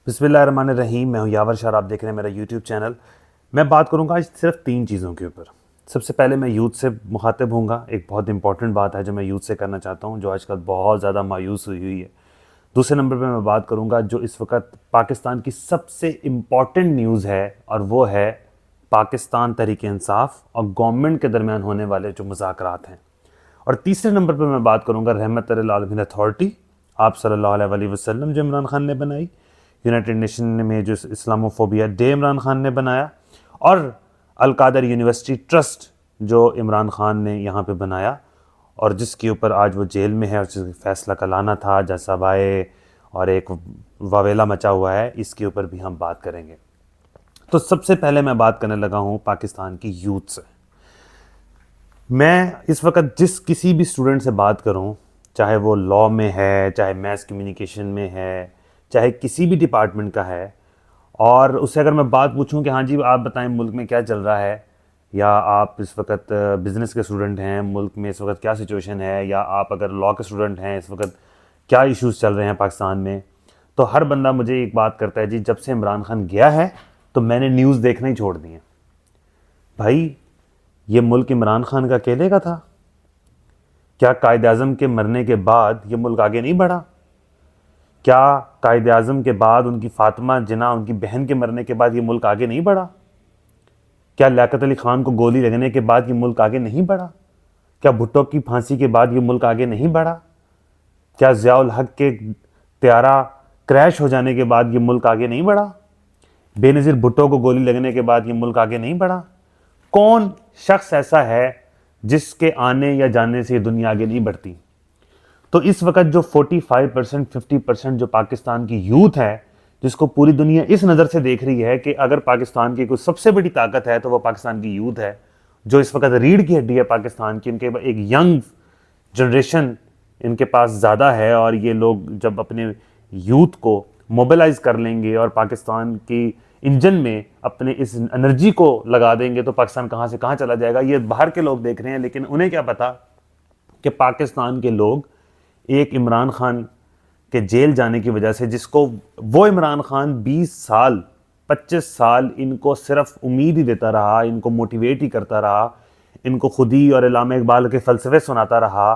بسم اللہ الرحمن الرحیم. میں ہوں یاور شاہ، آپ دیکھ رہے ہیں میرا یوٹیوب چینل. میں بات کروں گا آج صرف 3 چیزوں کے اوپر. سب سے پہلے میں یوتھ سے مخاطب ہوں گا. ایک بہت امپورٹنٹ بات ہے جو میں یوتھ سے کرنا چاہتا ہوں، جو آج کل بہت زیادہ مایوس ہوئی ہے. دوسرے نمبر پہ میں بات کروں گا جو اس وقت پاکستان کی سب سے امپورٹنٹ نیوز ہے، اور وہ ہے پاکستان تحریک انصاف اور گورنمنٹ کے درمیان ہونے والے جو مذاکرات ہیں. اور تیسرے نمبر پہ میں بات کروں گا رحمت للعالمین اتھارٹی، آپ صلی اللہ علیہ وآلہ وسلم، جو عمران خان نے بنائی. یونائٹڈ نیشن میں جو اسلاموفوبیا ڈے عمران خان نے بنایا، اور القادر یونیورسٹی ٹرسٹ جو عمران خان نے یہاں پہ بنایا، اور جس کے اوپر آج وہ جیل میں ہے، اور جس فیصلہ کا لانا تھا، جج صاحب آئے اور ایک واویلا مچا ہوا ہے. اس کے اوپر بھی ہم بات کریں گے. تو سب سے پہلے میں بات کرنے لگا ہوں پاکستان کی یوتھ سے. میں اس وقت کسی بھی اسٹوڈنٹ سے بات کروں، چاہے وہ لاء میں ہے، چاہے میس کمیونیکیشن میں ہے، چاہے کسی بھی ڈپارٹمنٹ کا ہے، اور اس سے اگر میں بات پوچھوں کہ ہاں جی آپ بتائیں ملک میں کیا چل رہا ہے، یا آپ اس وقت بزنس کے اسٹوڈنٹ ہیں، ملک میں اس وقت کیا سچویشن ہے، یا آپ اگر لاء کے اسٹوڈنٹ ہیں، اس وقت کیا ایشوز چل رہے ہیں پاکستان میں، تو ہر بندہ مجھے ایک بات کرتا ہے، جی جب سے عمران خان گیا ہے تو میں نے نیوز دیکھنا ہی چھوڑ دی ہے. بھائی یہ ملک عمران خان کا اکیلے کا تھا؟ کیا قائد اعظم کے مرنے کے بعد یہ ملک آگے نہیں بڑھا؟ کیا قائد اعظم کے بعد ان کی فاطمہ جناح، ان کی بہن کے مرنے کے بعد یہ ملک آگے نہیں بڑھا؟ کیا لیاقت علی خان کو گولی لگنے کے بعد یہ ملک آگے نہیں بڑھا؟ کیا بھٹو کی پھانسی کے بعد یہ ملک آگے نہیں بڑھا؟ کیا ضیاء الحق کے طیارہ کریش ہو جانے کے بعد یہ ملک آگے نہیں بڑھا؟ بے نظیر بھٹو کو گولی لگنے کے بعد یہ ملک آگے نہیں بڑھا؟ کون شخص ایسا ہے جس کے آنے یا جانے سے یہ دنیا آگے نہیں بڑھتی؟ تو اس وقت جو 45% 50% جو پاکستان کی یوتھ ہے، جس کو پوری دنیا اس نظر سے دیکھ رہی ہے کہ اگر پاکستان کی کوئی سب سے بڑی طاقت ہے تو وہ پاکستان کی یوتھ ہے، جو اس وقت ریڑھ کی ہڈی ہے پاکستان کی. ان کے ایک ینگ جنریشن ان کے پاس زیادہ ہے، اور یہ لوگ جب اپنے یوتھ کو موبلائز کر لیں گے اور پاکستان کی انجن میں اپنے اس انرجی کو لگا دیں گے، تو پاکستان کہاں سے کہاں چلا جائے گا. یہ باہر کے لوگ دیکھ رہے ہیں، لیکن انہیں کیا پتا کہ پاکستان کے لوگ ایک عمران خان کے جیل جانے کی وجہ سے، جس کو وہ عمران خان 20 سال 25 سال ان کو صرف امید ہی دیتا رہا، ان کو موٹیویٹ ہی کرتا رہا، ان کو خودی اور علامہ اقبال کے فلسفے سناتا رہا،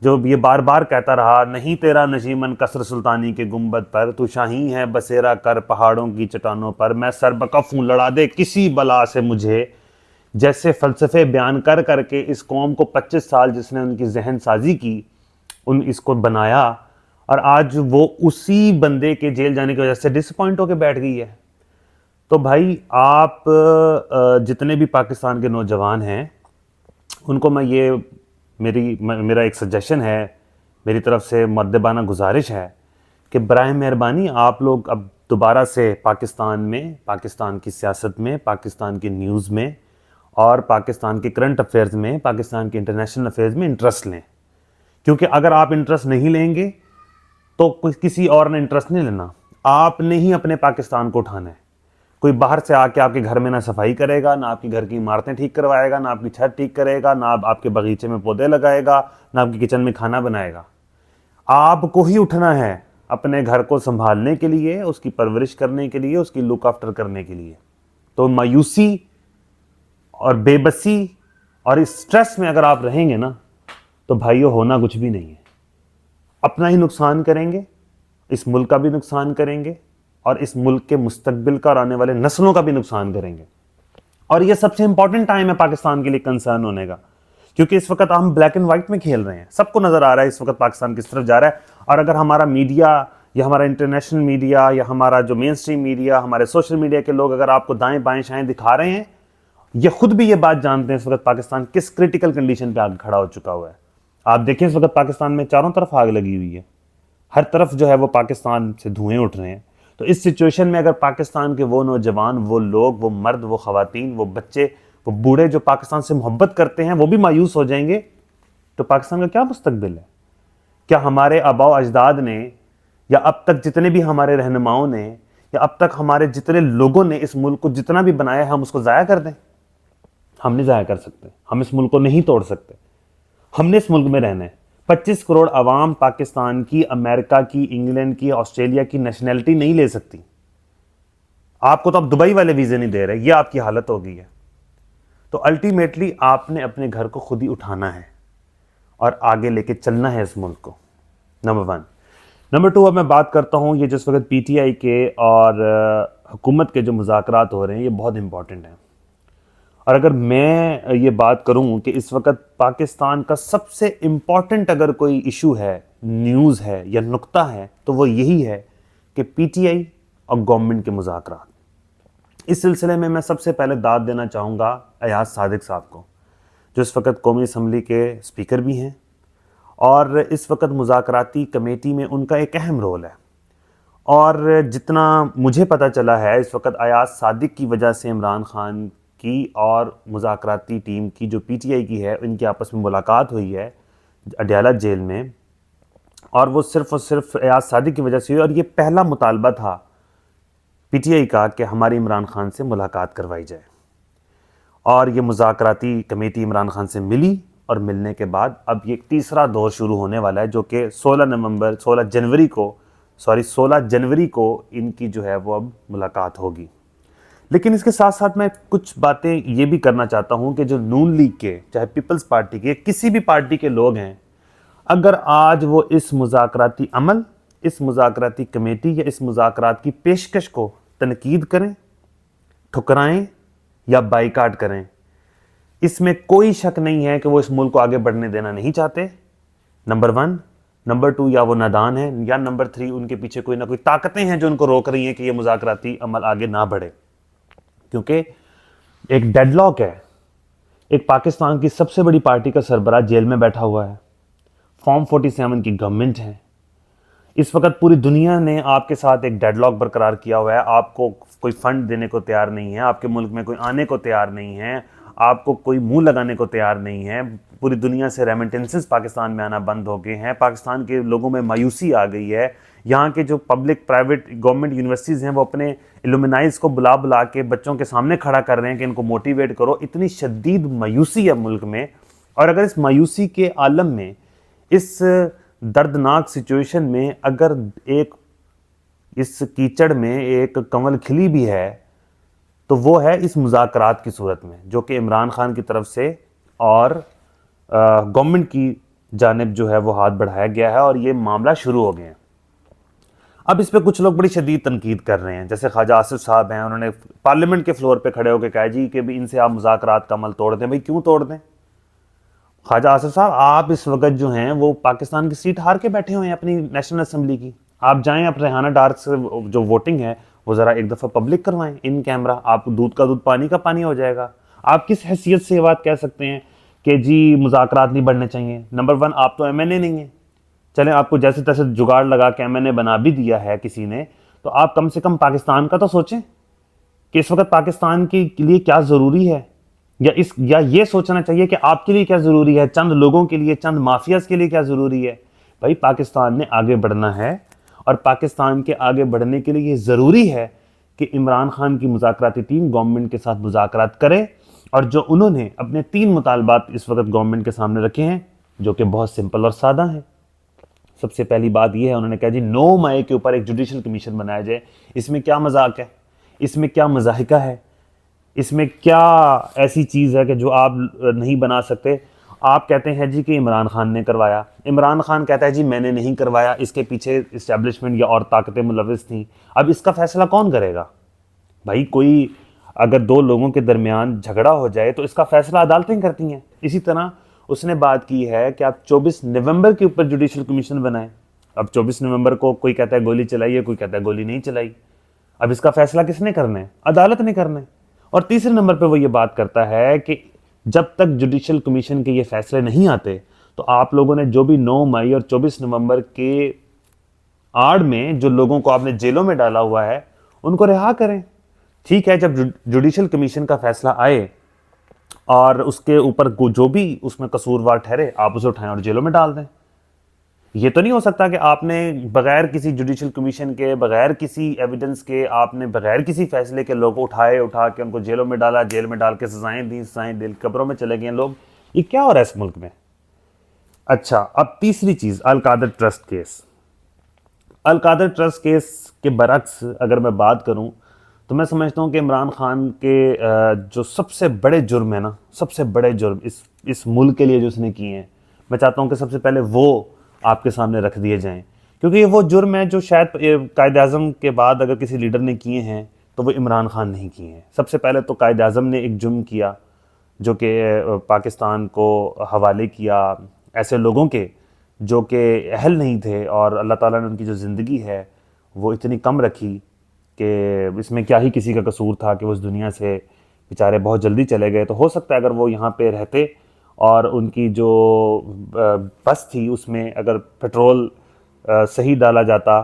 جو یہ بار بار کہتا رہا، نہیں تیرا نشیمن قصر سلطانی کے گنبد پر، تو شاہین ہے بسیرا کر پہاڑوں کی چٹانوں پر، میں سر بکف ہوں لڑا دے کسی بلا سے مجھے. جیسے فلسفے بیان کر کر کے اس قوم کو 25 سال جس نے ان کی ذہن سازی کی، اس کو بنایا، اور آج وہ اسی بندے کے جیل جانے کی وجہ سے ڈس اپوائنٹ ہو کے بیٹھ گئی ہے. تو بھائی آپ جتنے بھی پاکستان کے نوجوان ہیں، ان کو میں یہ میرا ایک سجیشن ہے، میری طرف سے مؤدبانہ گزارش ہے کہ براہ مہربانی آپ لوگ اب دوبارہ سے پاکستان میں، پاکستان کی سیاست میں، پاکستان کی نیوز میں، اور پاکستان کے کرنٹ افیئرز میں، پاکستان کے انٹرنیشنل افیئرز میں انٹرسٹ لیں. کیونکہ اگر آپ انٹرسٹ نہیں لیں گے تو کسی اور نے انٹرسٹ نہیں لینا. آپ نے ہی اپنے پاکستان کو اٹھانا ہے. کوئی باہر سے آ کے آپ کے گھر میں نہ صفائی کرے گا، نہ آپ کے گھر کی عمارتیں ٹھیک کروائے گا، نہ آپ کی چھت ٹھیک کرے گا، نہ آپ کے باغیچے میں پودے لگائے گا، نہ آپ کی کچن میں کھانا بنائے گا. آپ کو ہی اٹھنا ہے اپنے گھر کو سنبھالنے کے لیے، اس کی پرورش کرنے کے لیے، اس کی لک آفٹر کرنے کے لیے. تو مایوسی اور بے بسی اور اس سٹریس میں اگر آپ رہیں گے نا، تو بھائیو ہونا کچھ بھی نہیں ہے. اپنا ہی نقصان کریں گے، اس ملک کا بھی نقصان کریں گے، اور اس ملک کے مستقبل کا اور آنے والے نسلوں کا بھی نقصان کریں گے. اور یہ سب سے امپورٹنٹ ٹائم ہے پاکستان کے لیے کنسرن ہونے کا، کیونکہ اس وقت ہم بلیک اینڈ وائٹ میں کھیل رہے ہیں. سب کو نظر آ رہا ہے اس وقت پاکستان کس طرف جا رہا ہے. اور اگر ہمارا میڈیا یا ہمارا انٹرنیشنل میڈیا یا ہمارا جو مین سٹریم میڈیا، ہمارے سوشل میڈیا کے لوگ اگر آپ کو دائیں بائیں شائیں دکھا رہے ہیں، یہ خود بھی یہ بات جانتے ہیں اس وقت پاکستان کس کرٹیکل کنڈیشن پہ آگے کھڑا ہو چکا ہوا ہے. آپ دیکھیں اس وقت پاکستان میں چاروں طرف آگ لگی ہوئی ہے، ہر طرف جو ہے وہ پاکستان سے دھوئیں اٹھ رہے ہیں. تو اس سچویشن میں اگر پاکستان کے وہ نوجوان، وہ لوگ، وہ مرد، وہ خواتین، وہ بچے، وہ بوڑھے جو پاکستان سے محبت کرتے ہیں، وہ بھی مایوس ہو جائیں گے، تو پاکستان کا کیا مستقبل ہے؟ کیا ہمارے آباء و اجداد نے، یا اب تک جتنے بھی ہمارے رہنماؤں نے، یا اب تک ہمارے جتنے لوگوں نے اس ملک کو جتنا بھی بنایا ہے، ہم اس کو ضائع کر دیں؟ ہم نہیں ضائع کر سکتے. ہم اس ملک کو نہیں توڑ سکتے. ہم نے اس ملک میں رہنا ہے. 25 کروڑ عوام پاکستان کی، امریکہ کی، انگلینڈ کی، آسٹریلیا کی نیشنلٹی نہیں لے سکتی. آپ کو تو اب دبئی والے ویزے نہیں دے رہے، یہ آپ کی حالت ہو گئی ہے. تو الٹیمیٹلی آپ نے اپنے گھر کو خود ہی اٹھانا ہے اور آگے لے کے چلنا ہے اس ملک کو. نمبر 1. نمبر 2، اب میں بات کرتا ہوں یہ جس وقت پی ٹی آئی کے اور حکومت کے جو مذاکرات ہو رہے ہیں یہ بہت امپورٹنٹ ہیں. اور اگر میں یہ بات کروں کہ اس وقت پاکستان کا سب سے امپورٹنٹ اگر کوئی ایشو ہے، نیوز ہے یا نقطہ ہے، تو وہ یہی ہے کہ پی ٹی آئی اور گورنمنٹ کے مذاکرات. اس سلسلے میں میں سب سے پہلے داد دینا چاہوں گا ایاز صادق صاحب کو، جو اس وقت قومی اسمبلی کے اسپیکر بھی ہیں اور اس وقت مذاکراتی کمیٹی میں ان کا ایک اہم رول ہے. اور جتنا مجھے پتہ چلا ہے اس وقت ایاز صادق کی وجہ سے عمران خان کی اور مذاکراتی ٹیم کی جو پی ٹی آئی کی ہے ان کی آپس میں ملاقات ہوئی ہے اڈیالہ جیل میں، اور وہ صرف اور صرف ایاز صادق کی وجہ سے ہوئی. اور یہ پہلا مطالبہ تھا پی ٹی آئی کا کہ ہماری عمران خان سے ملاقات کروائی جائے. اور یہ مذاکراتی کمیٹی عمران خان سے ملی اور ملنے کے بعد اب یہ تیسرا دور شروع ہونے والا ہے جو کہ 16 جنوری کو ان کی جو ہے وہ اب ملاقات ہوگی. لیکن اس کے ساتھ ساتھ میں کچھ باتیں یہ بھی کرنا چاہتا ہوں کہ جو نون لیگ کے، چاہے پیپلز پارٹی کے، کسی بھی پارٹی کے لوگ ہیں، اگر آج وہ اس مذاکراتی عمل، اس مذاکراتی کمیٹی یا اس مذاکرات کی پیشکش کو تنقید کریں، ٹھکرائیں یا بائیکاٹ کریں، اس میں کوئی شک نہیں ہے کہ وہ اس ملک کو آگے بڑھنے دینا نہیں چاہتے. نمبر 1. نمبر 2، یا وہ نادان ہیں، یا نمبر 3 ان کے پیچھے کوئی نہ کوئی طاقتیں ہیں جو ان کو روک رہی ہیں کہ یہ مذاکراتی عمل آگے نہ بڑھے. کیونکہ ایک ڈیڈ لاک ہے. ایک پاکستان کی سب سے بڑی پارٹی کا سربراہ جیل میں بیٹھا ہوا ہے، فارم 47 کی گورنمنٹ ہے. اس وقت پوری دنیا نے آپ کے ساتھ ایک ڈیڈ لاک برقرار کیا ہوا ہے. آپ کو کوئی فنڈ دینے کو تیار نہیں ہے، آپ کے ملک میں کوئی آنے کو تیار نہیں ہے، آپ کو کوئی منہ لگانے کو تیار نہیں ہے. پوری دنیا سے ریمیٹنسز پاکستان میں آنا بند ہو گئے ہیں. پاکستان کے لوگوں میں مایوسی آ گئی ہے. یہاں کے جو پبلک پرائیویٹ گورنمنٹ یونیورسٹیز ہیں وہ اپنے الومنائز کو بلا بلا کے بچوں کے سامنے کھڑا کر رہے ہیں کہ ان کو موٹیویٹ کرو. اتنی شدید مایوسی ہے ملک میں. اور اگر اس مایوسی کے عالم میں، اس دردناک سچویشن میں، اگر ایک اس کیچڑ میں ایک کنول کھلی بھی ہے تو وہ ہے اس مذاکرات کی صورت میں، جو کہ عمران خان کی طرف سے اور گورنمنٹ کی جانب جو ہے وہ ہاتھ بڑھایا گیا ہے اور یہ معاملہ شروع ہو گئے ہیں. اب اس پہ کچھ لوگ بڑی شدید تنقید کر رہے ہیں، جیسے خواجہ آصف صاحب ہیں، انہوں نے پارلیمنٹ کے فلور پہ کھڑے ہو کے کہا جی کہ ان سے آپ مذاکرات کا عمل توڑ دیں. بھائی کیوں توڑ دیں؟ خواجہ آصف صاحب، آپ اس وقت جو ہیں وہ پاکستان کی سیٹ ہار کے بیٹھے ہوئے ہیں اپنی نیشنل اسمبلی کی. آپ جائیں، اب ریحانہ ڈار سے جو ووٹنگ ہے وہ ذرا ایک دفعہ پبلک کروائیں ان کیمرہ. آپ دودھ کا دودھ پانی کا پانی ہو جائے گا. آپ کس حیثیت سے یہ بات کہہ سکتے ہیں کہ جی مذاکرات نہیں بڑھنے چاہیے؟ نمبر 1، آپ تو ایم این اے نہیں ہیں. چلیں آپ کو جیسے تیسے جگاڑ لگا کے ایم این اے بنا بھی دیا ہے کسی نے، تو آپ کم سے کم پاکستان کا تو سوچیں کہ اس وقت پاکستان کے لیے کیا ضروری ہے، یا یہ سوچنا چاہیے کہ آپ کے لیے کیا ضروری ہے، چند لوگوں کے لیے، چند مافیاز کے لیے کیا ضروری ہے. بھائی پاکستان نے آگے بڑھنا ہے، اور پاکستان کے آگے بڑھنے کے لیے یہ ضروری ہے کہ عمران خان کی مذاکراتی ٹیم گورنمنٹ کے ساتھ مذاکرات کرے. اور جو انہوں نے اپنے 3 مطالبات اس وقت گورنمنٹ کے سامنے رکھے ہیں، جو کہ بہت سمپل اور سادہ ہیں. سب سے پہلی بات یہ ہے، انہوں نے کہا جی 9 مئی کے اوپر ایک جوڈیشل کمیشن بنایا جائے. اس میں کیا مذاق ہے؟ اس میں کیا مضاحکہ ہے؟ اس میں کیا ایسی چیز ہے کہ جو آپ نہیں بنا سکتے؟ آپ کہتے ہیں جی کہ عمران خان نے کروایا. عمران خان کہتا ہے جی میں نے نہیں کروایا، اس کے پیچھے اسٹیبلشمنٹ یا اور طاقتیں ملوث تھیں. اب اس کا فیصلہ کون کرے گا؟ بھائی کوئی اگر 2 لوگوں کے درمیان جھگڑا ہو جائے تو اس کا فیصلہ عدالتیں کرتی ہیں. اسی طرح اس نے بات کی ہے کہ آپ 24 نومبر کے اوپر جوڈیشل کمیشن بنائیں. اب 24 نومبر کو کوئی کہتا ہے گولی چلائی ہے، کوئی کہتا ہے گولی نہیں چلائی. اب اس کا فیصلہ کس نے کرنا ہے؟ عدالت نے کرنا ہے. اور تیسرے نمبر پہ وہ یہ بات کرتا ہے کہ جب تک جوڈیشل کمیشن کے یہ فیصلے نہیں آتے تو آپ لوگوں نے جو بھی 9 مئی اور 24 نومبر کے آڑ میں جو لوگوں کو آپ نے جیلوں میں ڈالا ہوا ہے ان کو رہا کریں. ٹھیک ہے، جب جوڈیشل کمیشن کا فیصلہ آئے اور اس کے اوپر جو بھی اس میں قصوروار ٹھہرے آپ اسے اٹھائیں اور جیلوں میں ڈال دیں. یہ تو نہیں ہو سکتا کہ آپ نے بغیر کسی جوڈیشل کمیشن کے، بغیر کسی ایویڈنس کے، آپ نے بغیر کسی فیصلے کے لوگ اٹھا کے ان کو جیلوں میں ڈالا، جیل میں ڈال کے سزائیں دیں، سزائیں دل قبروں میں چلے گئے لوگ. یہ کیا ہو رہا ہے اس ملک میں؟ اچھا، اب تیسری چیز، القادر ٹرسٹ کیس. القادر ٹرسٹ کیس کے برعکس اگر میں بات کروں تو میں سمجھتا ہوں کہ عمران خان کے جو سب سے بڑے جرم ہیں نا، سب سے بڑے جرم اس ملک کے لیے جو اس نے کیے ہیں، میں چاہتا ہوں کہ سب سے پہلے وہ آپ کے سامنے رکھ دیے جائیں، کیونکہ یہ وہ جرم ہے جو شاید قائد اعظم کے بعد اگر کسی لیڈر نے کیے ہیں تو وہ عمران خان نہیں کیے ہیں۔ سب سے پہلے تو قائد اعظم نے ایک جرم کیا جو کہ پاکستان کو حوالے کیا ایسے لوگوں کے جو کہ اہل نہیں تھے، اور اللہ تعالیٰ نے ان کی جو زندگی ہے وہ اتنی کم رکھی کہ اس میں کیا ہی کسی کا قصور تھا کہ وہ اس دنیا سے بیچارے بہت جلدی چلے گئے۔ تو ہو سکتا ہے اگر وہ یہاں پہ رہتے اور ان کی جو بس تھی اس میں اگر پیٹرول صحیح ڈالا جاتا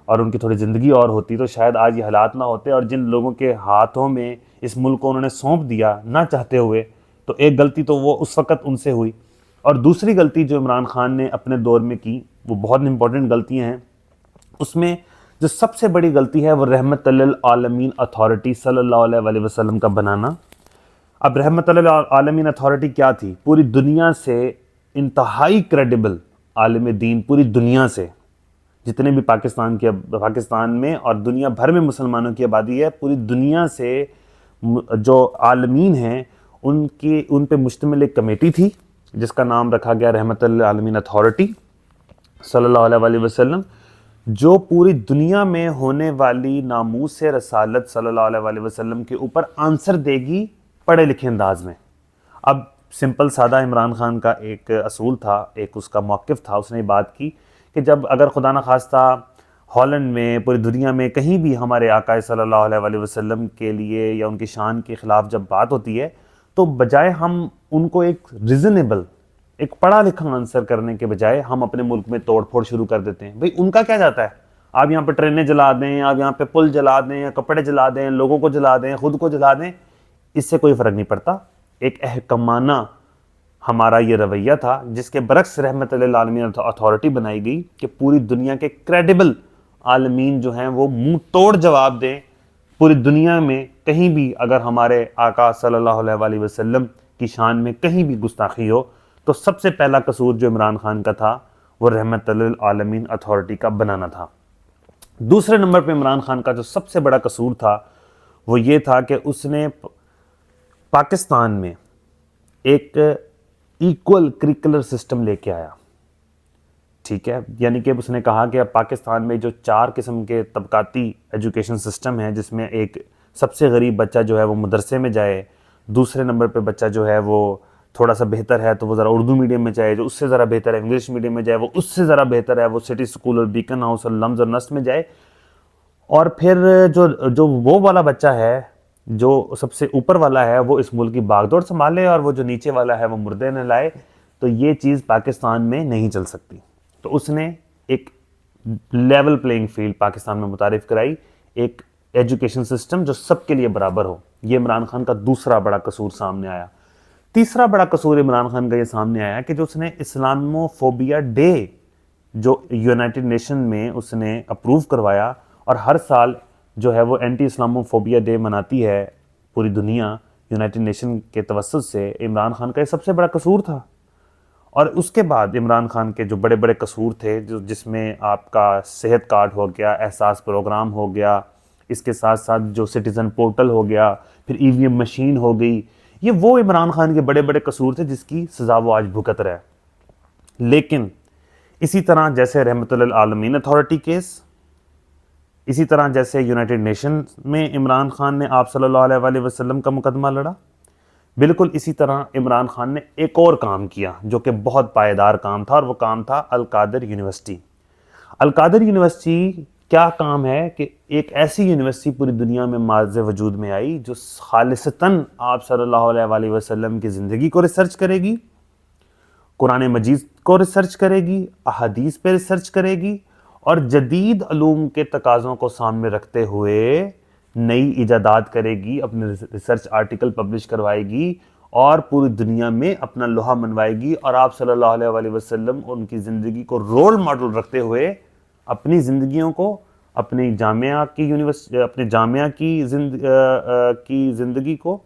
اور ان کی تھوڑی زندگی اور ہوتی تو شاید آج یہ حالات نہ ہوتے، اور جن لوگوں کے ہاتھوں میں اس ملک کو انہوں نے سونپ دیا نہ چاہتے ہوئے، تو ایک غلطی تو وہ اس وقت ان سے ہوئی، اور دوسری غلطی جو عمران خان نے اپنے دور میں کی وہ بہت امپورٹنٹ غلطیاں ہیں۔ اس میں جو سب سے بڑی غلطی ہے وہ رحمت للعالمین اتھارٹی صلی اللہ علیہ وآلہ وسلم کا بنانا۔ اب رحمت للعالمین اتھارٹی کیا تھی؟ پوری دنیا سے انتہائی کریڈیبل عالم دین، پوری دنیا سے جتنے بھی پاکستان میں اور دنیا بھر میں مسلمانوں کی آبادی ہے، پوری دنیا سے جو عالمین ہیں ان پہ مشتمل ایک کمیٹی تھی جس کا نام رکھا گیا رحمت للعالمین اتھارٹی صلی اللہ علیہ وآلہ وسلم، جو پوری دنیا میں ہونے والی ناموس رسالت صلی اللہ علیہ وآلہ وسلم کے اوپر آنسر دے گی پڑھے لکھے انداز میں۔ اب سمپل سادہ عمران خان کا ایک اصول تھا، ایک اس کا موقف تھا، اس نے بات کی کہ جب اگر خدا نخواستہ ہالینڈ میں پوری دنیا میں کہیں بھی ہمارے آقا صلی اللہ علیہ وآلہ وسلم کے لیے یا ان کی شان کے خلاف جب بات ہوتی ہے تو بجائے ہم ان کو ایک ریزنیبل، ایک پڑھا لکھا آنسر کرنے کے بجائے ہم اپنے ملک میں توڑ پھوڑ شروع کر دیتے ہیں۔ بھئی ان کا کیا جاتا ہے؟ آپ یہاں پہ ٹرینیں جلا دیں، آپ یہاں پہ پل جلا دیں، یا کپڑے جلا دیں، لوگوں کو جلا دیں، خود کو جلا دیں، اس سے کوئی فرق نہیں پڑتا۔ ایک احکامانہ ہمارا یہ رویہ تھا جس کے برعکس رحمت للعالمین اتھارٹی بنائی گئی کہ پوری دنیا کے کریڈیبل عالمین جو ہیں وہ منہ توڑ جواب دیں، پوری دنیا میں کہیں بھی اگر ہمارے آقا صلی اللہ علیہ وآلہ وسلم کی شان میں کہیں بھی گستاخی ہو تو سب سے پہلا قصور جو عمران خان کا تھا وہ رحمت للعالمین اتھارٹی کا بنانا تھا۔ دوسرے نمبر پہ عمران خان کا جو سب سے بڑا قصور تھا وہ یہ تھا کہ اس نے پاکستان میں ایک ایکول کریکولر سسٹم لے کے آیا، ٹھیک ہے، یعنی کہ اس نے کہا کہ اب پاکستان میں جو 4 قسم کے طبقاتی ایجوکیشن سسٹم ہیں، جس میں ایک سب سے غریب بچہ جو ہے وہ مدرسے میں جائے، دوسرے نمبر پہ بچہ جو ہے وہ تھوڑا سا بہتر ہے تو وہ ذرا اردو میڈیم میں جائے، جو اس سے ذرا بہتر ہے انگلش میڈیم میں جائے، وہ اس سے ذرا بہتر ہے وہ سٹی سکول اور بیکن ہاؤس اور لمز اور نسٹ میں جائے، اور پھر جو وہ والا بچہ ہے جو سب سے اوپر والا ہے وہ اس ملک کی باغ دوڑ سنبھالے، اور وہ جو نیچے والا ہے وہ مردے نہ لائے۔ تو یہ چیز پاکستان میں نہیں چل سکتی، تو اس نے ایک لیول پلینگ فیلڈ پاکستان میں متعارف کرائی، ایک ایجوکیشن سسٹم جو سب کے لیے برابر ہو۔ یہ عمران خان کا دوسرا بڑا قصور سامنے آیا۔ تیسرا بڑا قصور عمران خان کا یہ سامنے آیا کہ جو اس نے اسلاموفوبیا ڈے جو یونائٹڈ نیشن میں اس نے اپروو کروایا، اور ہر سال جو ہے وہ اینٹی اسلاموفوبیا ڈے مناتی ہے پوری دنیا یونائٹڈ نیشن کے توسط سے، عمران خان کا یہ سب سے بڑا قصور تھا۔ اور اس کے بعد عمران خان کے جو بڑے بڑے قصور تھے جس میں آپ کا صحت کارڈ ہو گیا، احساس پروگرام ہو گیا، اس کے ساتھ ساتھ جو سٹیزن پورٹل ہو گیا، پھر ای وی ایم مشین ہو گئی، یہ وہ عمران خان کے بڑے بڑے قصور تھے جس کی سزا وہ آج بھگت رہا ہے۔ لیکن اسی طرح جیسے رحمت للعالمین اتھارٹی کیس، اسی طرح جیسے یونائٹڈ نیشن میں عمران خان نے آپ صلی اللہ علیہ وآلہ وسلم کا مقدمہ لڑا، بالکل اسی طرح عمران خان نے ایک اور کام کیا جو کہ بہت پائیدار کام تھا، اور وہ کام تھا القادر یونیورسٹی۔ القادر یونیورسٹی کیا کام ہے کہ ایک ایسی یونیورسٹی پوری دنیا میں ماض وجود میں آئی جو خالصتاً آپ صلی اللہ علیہ وآلہ وسلم کی زندگی کو ریسرچ کرے گی، قرآن مجید کو ریسرچ کرے گی، احادیث پہ ریسرچ کرے گی، اور جدید علوم کے تقاضوں کو سامنے رکھتے ہوئے نئی ایجادات کرے گی، اپنے ریسرچ آرٹیکل پبلش کروائے گی، اور پوری دنیا میں اپنا لوہا منوائے گی، اور آپ صلی اللہ علیہ وآلہ وسلم ان کی زندگی کو رول ماڈل رکھتے ہوئے اپنی زندگیوں کو، اپنی جامعہ کی یونیورسٹی، اپنے جامعہ کی زندگی کو،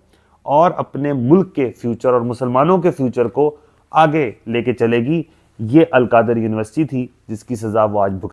اور اپنے ملک کے فیوچر اور مسلمانوں کے فیوچر کو آگے لے کے چلے گی۔ یہ القادر یونیورسٹی تھی جس کی سزا وہ آج